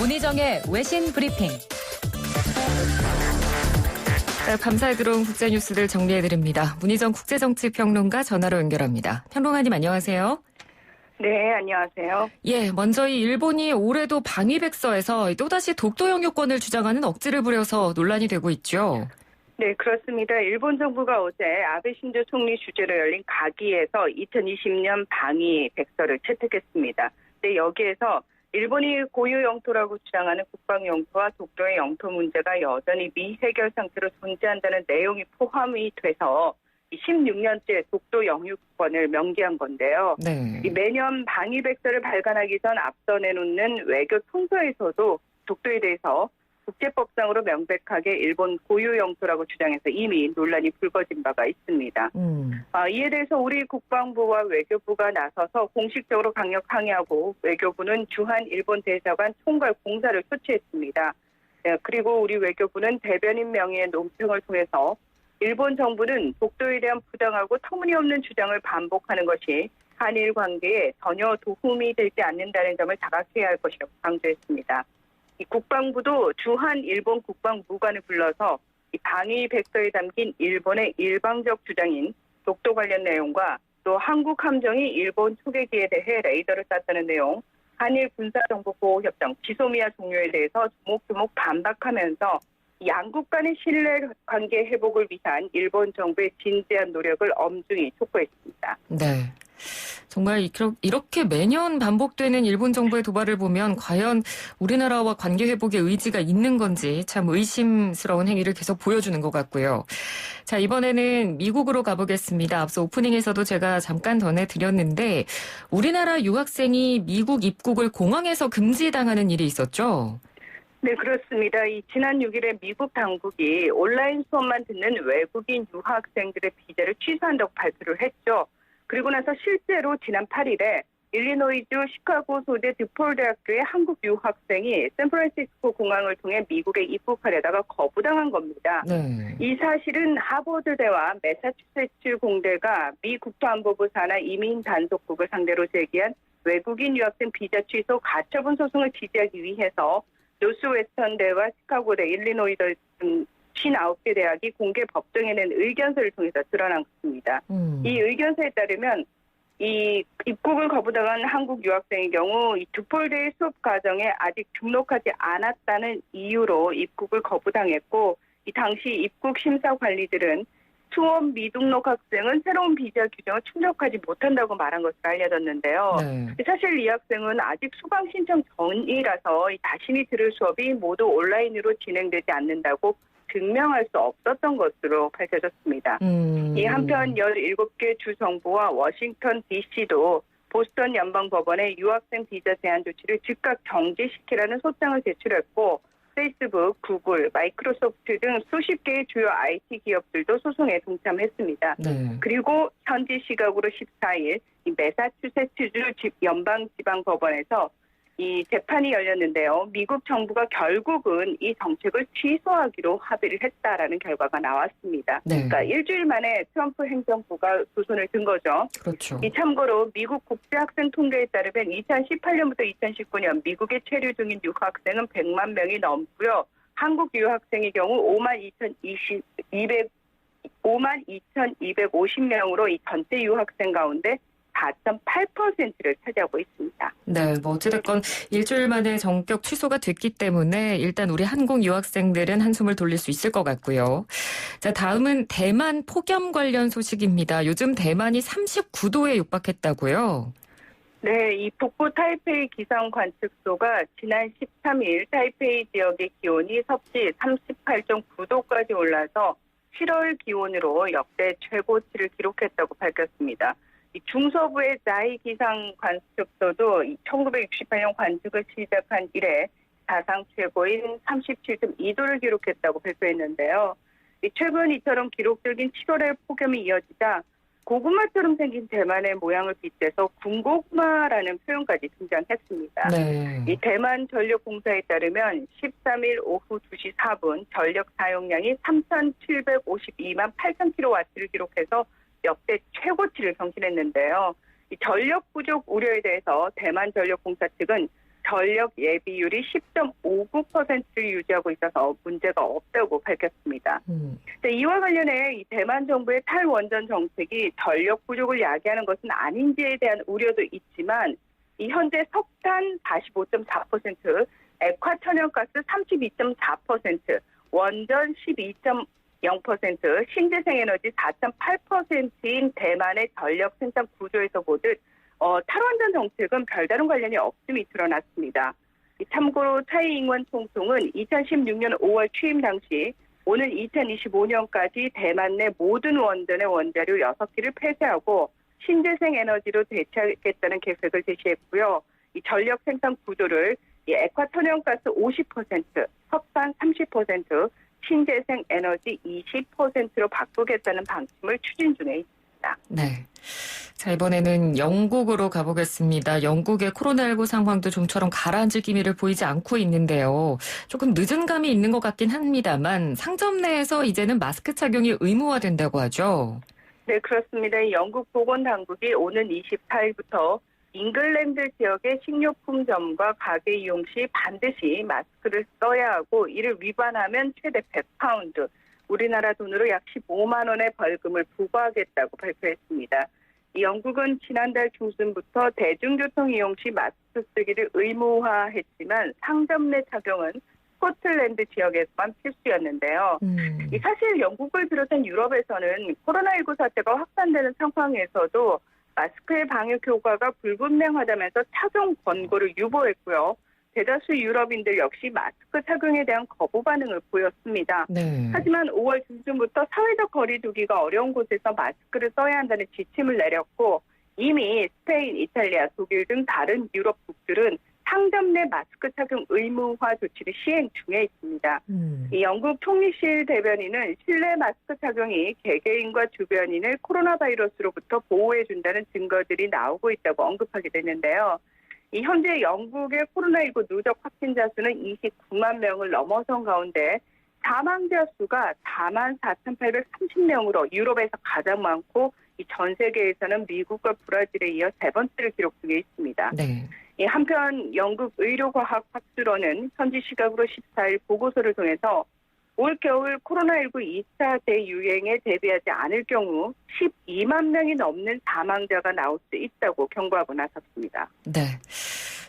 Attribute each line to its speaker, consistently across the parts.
Speaker 1: 문희정의 외신 브리핑. 밤사이 들어온 국제뉴스들 정리해드립니다. 문희정 국제정치평론가 전화로 연결합니다. 평론가님 안녕하세요.
Speaker 2: 네, 안녕하세요.
Speaker 1: 예, 먼저 이 일본이 올해도 방위백서에서 또다시 독도 영유권을 주장하는 억지를 부려서 논란이 되고 있죠.
Speaker 2: 네, 그렇습니다. 일본 정부가 어제 아베 신조 총리 주재로 열린 가기에서 2020년 방위백서를 채택했습니다. 네, 여기에서 일본이 고유 영토라고 주장하는 국방 영토와 독도의 영토 문제가 여전히 미해결 상태로 존재한다는 내용이 포함이 돼서 16년째 독도 영유권을 명기한 건데요.
Speaker 1: 네.
Speaker 2: 매년 방위백서를 발간하기 전 앞서 내놓는 외교 통서에서도 독도에 대해서 국제법상으로 명백하게 일본 고유 영토라고 주장해서 이미 논란이 불거진 바가 있습니다. 이에 대해서 우리 국방부와 외교부가 나서서 공식적으로 강력 항의하고 외교부는 주한 일본 대사관 총괄 공사를 조치했습니다. 그리고 우리 외교부는 대변인 명의의 논평을 통해서 일본 정부는 독도에 대한 부당하고 터무니없는 주장을 반복하는 것이 한일 관계에 전혀 도움이 되지 않는다는 점을 자각해야 할 것이라고 강조했습니다. 이 국방부도 주한 일본 국방무관을 불러서 이 방위백서에 담긴 일본의 일방적 주장인 독도 관련 내용과 또 한국 함정이 일본 초계기에 대해 레이더를 쐈다는 내용, 한일 군사정보보호협정 지소미아 종료에 대해서 조목조목 반박하면서 양국 간의 신뢰관계 회복을 위한 일본 정부의 진지한 노력을 엄중히 촉구했습니다.
Speaker 1: 네. 정말 이렇게 매년 반복되는 일본 정부의 도발을 보면 과연 우리나라와 관계 회복의 의지가 있는 건지 참 의심스러운 행위를 계속 보여주는 것 같고요. 자, 이번에는 미국으로 가보겠습니다. 앞서 오프닝에서도 제가 잠깐 전해드렸는데 우리나라 유학생이 미국 입국을 공항에서 금지당하는 일이 있었죠?
Speaker 2: 네, 그렇습니다. 지난 6일에 미국 당국이 온라인 수업만 듣는 외국인 유학생들의 비자를 취소한다고 발표를 했죠. 그리고 나서 실제로 지난 8일에 일리노이주 시카고 소재 드폴 대학교의 한국 유학생이 샌프란시스코 공항을 통해 미국에 입국하려다가 거부당한 겁니다.
Speaker 1: 네.
Speaker 2: 이 사실은 하버드대와 매사추세츠 공대가 미 국토안보부 산하 이민 단속국을 상대로 제기한 외국인 유학생 비자 취소 가처분 소송을 지지하기 위해서 노스웨스턴대와 시카고대, 일리노이주 등 59개 대학이 공개 법정에 낸 의견서를 통해서 드러난 것입니다. 이 의견서에 따르면 이 입국을 거부당한 한국 유학생의 경우 이 드폴대의 수업 과정에 아직 등록하지 않았다는 이유로 입국을 거부당했고 이 당시 입국 심사 관리들은 수업 미등록 학생은 새로운 비자 규정을 충족하지 못한다고 말한 것으로 알려졌는데요.
Speaker 1: 네.
Speaker 2: 사실 이 학생은 아직 수강 신청 전이라서 자신이 들을 수업이 모두 온라인으로 진행되지 않는다고 증명할 수 없었던 것으로 밝혀졌습니다. 이 한편 17개 주 정부와 워싱턴 DC도 보스턴 연방법원에 유학생 비자 제한 조치를 즉각 정지시키라는 소장을 제출했고 페이스북, 구글, 마이크로소프트 등 수십 개의 주요 IT 기업들도 소송에 동참했습니다.
Speaker 1: 네.
Speaker 2: 그리고 현지 시각으로 14일 이 매사추세츠주 연방지방법원에서 이 재판이 열렸는데요. 미국 정부가 결국은 이 정책을 취소하기로 합의를 했다라는 결과가 나왔습니다.
Speaker 1: 네.
Speaker 2: 그러니까 일주일 만에 트럼프 행정부가 두 손을 든 거죠.
Speaker 1: 그렇죠.
Speaker 2: 참고로 미국 국제학생 통계에 따르면 2018년부터 2019년 미국에 체류 중인 유학생은 100만 명이 넘고요. 한국 유학생의 경우 52,250명으로 이 전체 유학생 가운데 4.8%를 차지하고 있습니다.
Speaker 1: 네, 어찌됐건 일주일 만에 전격 취소가 됐기 때문에 일단 우리 한국 유학생들은 한숨을 돌릴 수 있을 것 같고요. 자, 다음은 대만 폭염 관련 소식입니다. 요즘 대만이 39도에 육박했다고요?
Speaker 2: 네, 이 북부 타이페이 기상 관측소가 지난 13일 타이페이 지역의 기온이 섭씨 38.9도까지 올라서 7월 기온으로 역대 최고치를 기록했다고 밝혔습니다. 중서부의 자이 기상 관측소도 1968년 관측을 시작한 이래 사상 최고인 37.2도를 기록했다고 발표했는데요. 최근 이처럼 기록적인 7월의 폭염이 이어지자 고구마처럼 생긴 대만의 모양을 빗대서 군고구마라는 표현까지 등장했습니다.
Speaker 1: 네.
Speaker 2: 이 대만 전력공사에 따르면 13일 오후 2시 4분 전력 사용량이 3,752만 8,000kW를 기록해서 역대 최고치를 경신했는데요. 이 전력 부족 우려에 대해서 대만 전력공사 측은 전력 예비율이 10.59%를 유지하고 있어서 문제가 없다고 밝혔습니다. 이와 관련해 이 대만 정부의 탈원전 정책이 전력 부족을 야기하는 것은 아닌지에 대한 우려도 있지만 이 현재 석탄 45.4%, 액화 천연가스 32.4%, 원전 12.0%, 신재생에너지 4.8%인 대만의 전력 생산 구조에서 보듯 탈원전 정책은 별다른 관련이 없음이 드러났습니다. 참고로 차이 잉원 총통은 2016년 5월 취임 당시 오는 2025년까지 대만 내 모든 원전의 원자료 6기를 폐쇄하고 신재생 에너지로 대체하겠다는 계획을 제시했고요. 이 전력 생산 구조를 액화 천연가스 50%, 석탄 30%, 신재생 에너지 20%로 바꾸겠다는 방침을 추진 중에 있습니다.
Speaker 1: 네. 자, 이번에는 영국으로 가보겠습니다. 영국의 코로나19 상황도 좀처럼 가라앉을 기미를 보이지 않고 있는데요. 조금 늦은 감이 있는 것 같긴 합니다만 상점 내에서 이제는 마스크 착용이 의무화된다고 하죠.
Speaker 2: 네, 그렇습니다. 영국 보건당국이 오는 24일부터 잉글랜드 지역의 식료품점과 가게 이용 시 반드시 마스크를 써야 하고 이를 위반하면 최대 100파운드, 우리나라 돈으로 약 15만 원의 벌금을 부과하겠다고 발표했습니다. 이 영국은 지난달 중순부터 대중교통 이용 시 마스크 쓰기를 의무화했지만 상점 내 착용은 스코틀랜드 지역에서만 필수였는데요. 사실 영국을 비롯한 유럽에서는 코로나19 사태가 확산되는 상황에서도 마스크의 방역 효과가 불분명하다면서 착용 권고를 유보했고요. 대다수 유럽인들 역시 마스크 착용에 대한 거부 반응을 보였습니다.
Speaker 1: 네.
Speaker 2: 하지만 5월 중순부터 사회적 거리 두기가 어려운 곳에서 마스크를 써야 한다는 지침을 내렸고 이미 스페인, 이탈리아, 독일 등 다른 유럽국들은 상점 내 마스크 착용 의무화 조치를 시행 중에 있습니다. 이 영국 총리실 대변인은 실내 마스크 착용이 개개인과 주변인을 코로나 바이러스로부터 보호해준다는 증거들이 나오고 있다고 언급하게 됐는데요. 이 현재 영국의 코로나19 누적 확진자 수는 29만 명을 넘어선 가운데 사망자 수가 4만 4,830명으로 유럽에서 가장 많고 전 세계에서는 미국과 브라질에 이어 세 번째를 기록 중에 있습니다.
Speaker 1: 네.
Speaker 2: 한편 영국 의료과학학술원은 현지 시각으로 14일 보고서를 통해서 올겨울 코로나19 2차 대유행에 대비하지 않을 경우 12만 명이 넘는 사망자가 나올 수 있다고 경고하고 나섰습니다.
Speaker 1: 네.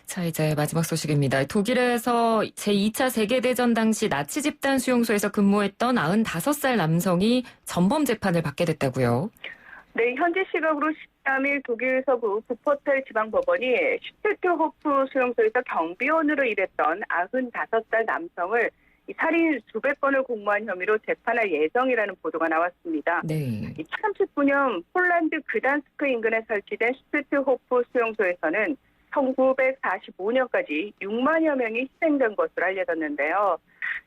Speaker 1: 자, 이제 마지막 소식입니다. 독일에서 제2차 세계대전 당시 나치 집단 수용소에서 근무했던 95살 남성이 전범 재판을 받게 됐다고요?
Speaker 2: 네, 현지 시각으로 13일 독일 서부 부퍼탈 지방법원이 슈투트호프 수용소에서 경비원으로 일했던 95살 남성을 살인 수백 건을 공모한 혐의로 재판할 예정이라는 보도가 나왔습니다.
Speaker 1: 네.
Speaker 2: 2019년 폴란드 그단스크 인근에 설치된 슈투트호프 수용소에서는 1945년까지 6만여 명이 희생된 것으로 알려졌는데요.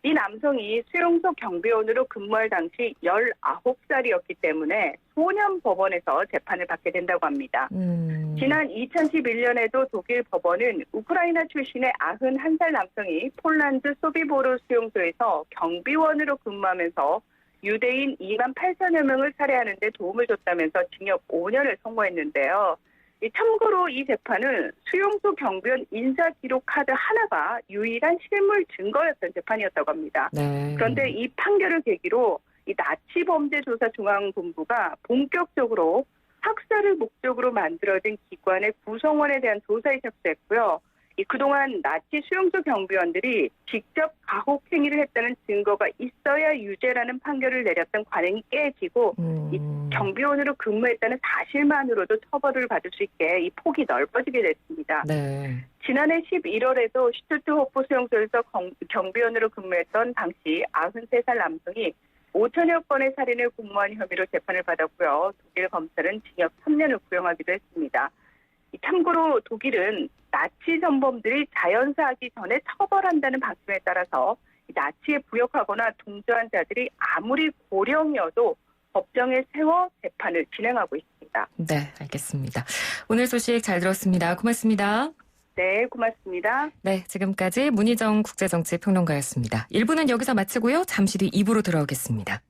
Speaker 2: 이 남성이 수용소 경비원으로 근무할 당시 19살이었기 때문에 소년 법원에서 재판을 받게 된다고 합니다. 지난 2011년에도 독일 법원은 우크라이나 출신의 91살 남성이 폴란드 소비보르 수용소에서 경비원으로 근무하면서 유대인 2만 8천여 명을 살해하는 데 도움을 줬다면서 징역 5년을 선고했는데요. 참고로 이 재판은 수용소 경비원 인사기록 카드 하나가 유일한 실물 증거였던 재판이었다고 합니다.
Speaker 1: 네.
Speaker 2: 그런데 이 판결을 계기로 이 나치범죄조사중앙본부가 본격적으로 학살을 목적으로 만들어진 기관의 구성원에 대한 조사에 착수했고요. 그동안 나치 수용소 경비원들이 직접 가혹 행위를 했다는 증거가 있어야 유죄라는 판결을 내렸던 관행이 깨지고 이 경비원으로 근무했다는 사실만으로도 처벌을 받을 수 있게 이 폭이 넓어지게 됐습니다.
Speaker 1: 네.
Speaker 2: 지난해 11월에도 슈투트호프 수용소에서 경비원으로 근무했던 당시 93살 남성이 5천여 건의 살인을 공모한 혐의로 재판을 받았고요. 독일 검찰은 징역 3년을 구형하기도 했습니다. 참고로 독일은 나치 전범들이 자연사하기 전에 처벌한다는 방침에 따라서 나치에 부역하거나 동조한 자들이 아무리 고령이어도 법정에 세워 재판을 진행하고 있습니다.
Speaker 1: 네, 알겠습니다. 오늘 소식 잘 들었습니다. 고맙습니다.
Speaker 2: 네, 고맙습니다.
Speaker 1: 네, 지금까지 문희정 국제정치평론가였습니다. 1부는 여기서 마치고요. 잠시 뒤 2부로 돌아오겠습니다.